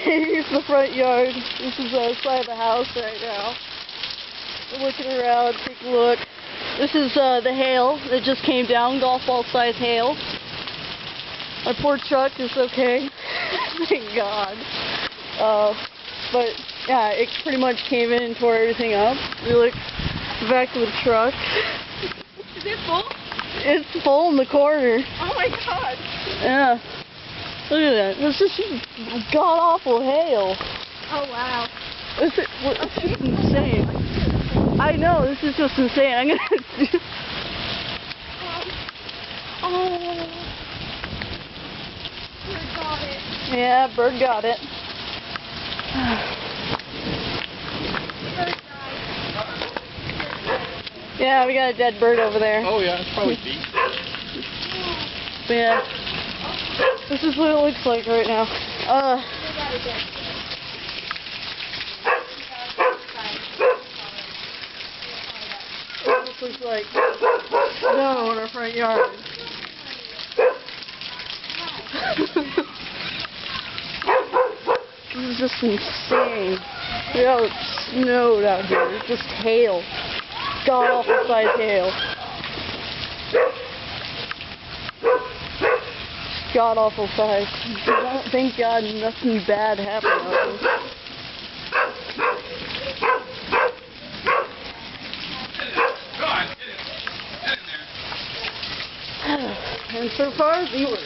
Here's the front yard. This is the side of the house right now. We're looking around, take a look. This is the hail that just came down, golf ball size hail. My poor truck is okay. Thank God. But yeah, it pretty much came in and tore everything up. We look back to the truck. Is it full? It's full in the corner. Oh my God. Yeah. Look at that. This is god awful hail. Oh wow. This is insane. I know, this is just insane. I'm gonna Oh. Bird got it. Yeah, bird got it. Bird died. Yeah, we got a dead bird over there. Oh yeah, it's probably beat. But yeah. This is what it looks like right now. This looks like snow in our front yard. This is just insane. Look how it snowed out here. It's just hail. God awful size hail. God awful size. Thank God nothing bad happened out here. And so far, viewers.